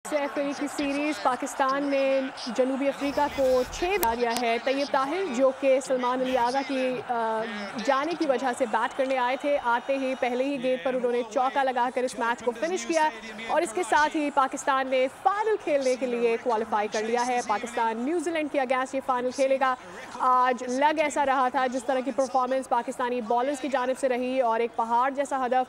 FA की series Pakistan ने जनूबी अफ्रीका को 6 दिया है। तैयब ताहिर जो कि सलमान अली आगा की जाने की वजह से बैट करने आए थे, आते ही पहले ही गेंद पर उन्होंने चौका लगाकर इस मैच को फिनिश किया और इसके साथ ही पाकिस्तान ने फाइनल खेलने के लिए क्वालिफाई कर लिया है। पाकिस्तान न्यूजीलैंड के अगेंस्ट ये फाइनल खेलेगा। आज लग ऐसा रहा था जिस तरह की परफॉर्मेंस पाकिस्तानी बॉलर्स की जानिब से रही और एक पहाड़ जैसा हदफ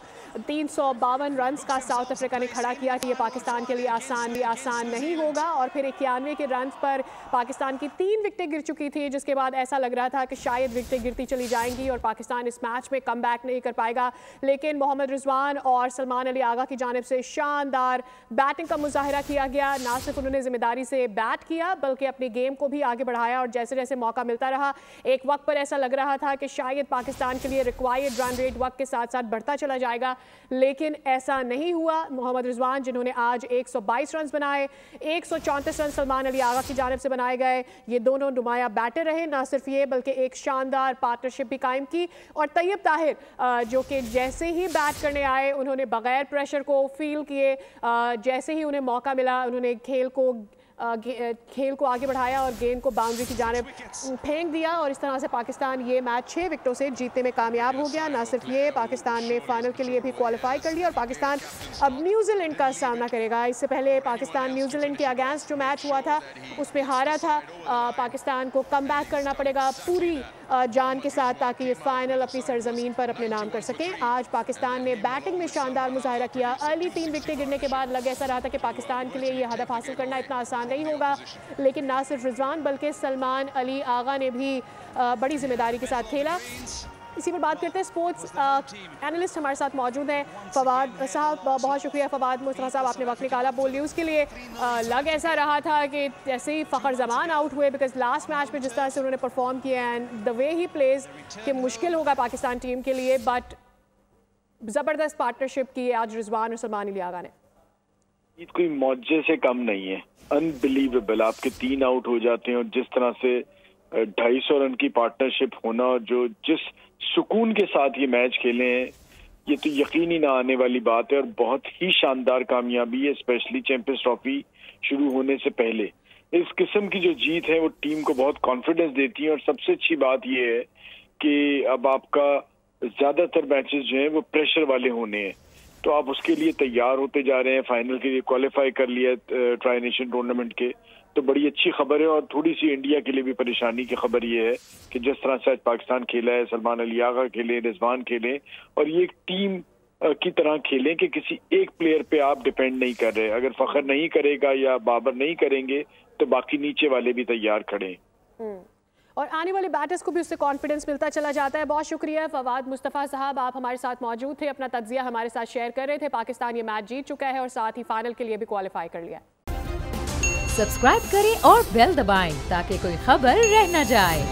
352 रन का साउथ अफ्रीका ने खड़ा किया कि ये पाकिस्तान के लिए आसान नहीं होगा। और फिर 91 के रन पर पाकिस्तान की 3 विकेटें गिर चुकी थी, जिसके बाद ऐसा लग रहा था कि शायद विकेटें गिरती चली जाएंगी और पाकिस्तान इस मैच में कम बैक नहीं कर पाएगा। लेकिन मोहम्मद रिजवान और सलमान अली आगा की जानिब से शानदार बैटिंग का मुजाहिरा किया गया। ना सिर्फ उन्होंने जिम्मेदारी से बैट किया बल्कि अपनी गेम को भी आगे बढ़ाया और जैसे जैसे मौका मिलता रहा, एक वक्त पर ऐसा लग रहा था कि शायद पाकिस्तान के लिए रिक्वायर्ड रन रेट वक्त के साथ साथ बढ़ता चला जाएगा, लेकिन ऐसा नहीं हुआ। मोहम्मद रिजवान जिन्होंने आज 122 रन बनाए, 134 रन सलमान अली आगा की जानिब से बनाए गए। ये दोनों नुमाया बैटर रहे, ना सिर्फ ये बल्कि एक शानदार पार्टनरशिप भी कायम की। और तैयब ताहिर जो कि जैसे ही बैट करने आए उन्होंने बगैर प्रेशर को फील किए, जैसे ही उन्हें मौका मिला उन्होंने खेल को आगे बढ़ाया और गेंद को बाउंड्री की जानिब फेंक दिया और इस तरह से पाकिस्तान ये मैच 6 विकेटों से जीतने में कामयाब हो गया। ना सिर्फ ये, पाकिस्तान ने फाइनल के लिए भी क्वालिफाई कर लिया और पाकिस्तान अब न्यूजीलैंड का सामना करेगा। इससे पहले पाकिस्तान न्यूजीलैंड के अगेंस्ट जो मैच हुआ था उसमें हारा था। पाकिस्तान को कम बैक करना पड़ेगा पूरी जान के साथ ताकि ये फाइनल अपनी सरजमीन पर अपने नाम कर सकें। आज पाकिस्तान ने बैटिंग में शानदार मुजाहिरा किया। अर्ली 3 विकेटें गिरने के बाद लग ऐसा रहा था कि पाकिस्तान के लिए ये हदफ हासिल करना इतना आसान नहीं होगा, लेकिन ना सिर्फ रिजवान बल्कि सलमान अली आगा ने भी बड़ी जिम्मेदारी के साथ खेला। इसी पर बात करते हैं। स्पोर्ट्स एनालिस्ट हमारे साथ मौजूद हैं फवाद साहब। बहुत शुक्रिया फवाद मुस्तफा साहब, आपने वक्त निकाला बोल न्यूज़ के लिए। लग ऐसा रहा था कि जैसे ही फ़खर जमान आउट हुए, बिकॉज लास्ट मैच में जिस तरह से उन्होंने परफॉर्म किया and the way he plays कि मुश्किल होगा पाकिस्तान टीम के लिए, बट ज़बरदस्त पार्टनरशिप की आज रिजवान और सलमान अली आगा ने। ये कोई मौजे से कम नहीं है, अनबिलीवेबल। आपके 3 आउट हो जाते हैं और जिस तरह से 250 रन की पार्टनरशिप होना और जो जिस सुकून के साथ ये मैच खेले हैं, ये तो यकीन ही ना आने वाली बात है और बहुत ही शानदार कामयाबी है, स्पेशली चैंपियंस ट्रॉफी शुरू होने से पहले। इस किस्म की जो जीत है वो टीम को बहुत कॉन्फिडेंस देती है और सबसे अच्छी बात ये है कि अब आपका ज्यादातर मैचेस जो हैं वो प्रेशर वाले होने हैं, तो आप उसके लिए तैयार होते जा रहे हैं। फाइनल के लिए क्वालिफाई कर लिया ट्राई नेशन टूर्नामेंट के, तो बड़ी अच्छी खबर है। और थोड़ी सी इंडिया के लिए भी परेशानी की खबर ये है कि जिस तरह से आज पाकिस्तान खेला है, सलमान अली आगा खेले, रिजवान खेले और ये एक टीम की तरह खेलें कि किसी एक प्लेयर पे आप डिपेंड नहीं कर रहे। अगर फखर नहीं करेगा या बाबर नहीं करेंगे तो बाकी नीचे वाले भी तैयार खड़े और आने वाले बैटर्स को भी उससे कॉन्फिडेंस मिलता चला जाता है। बहुत शुक्रिया फवाद मुस्तफ़ा साहब, आप हमारे साथ मौजूद थे, अपना तज्जिया हमारे साथ शेयर कर रहे थे। पाकिस्तान ये मैच जीत चुका है और साथ ही फाइनल के लिए भी क्वालिफाई कर लिया। सब्सक्राइब करें और बेल दबाएं ताकि कोई खबर रह न जाए।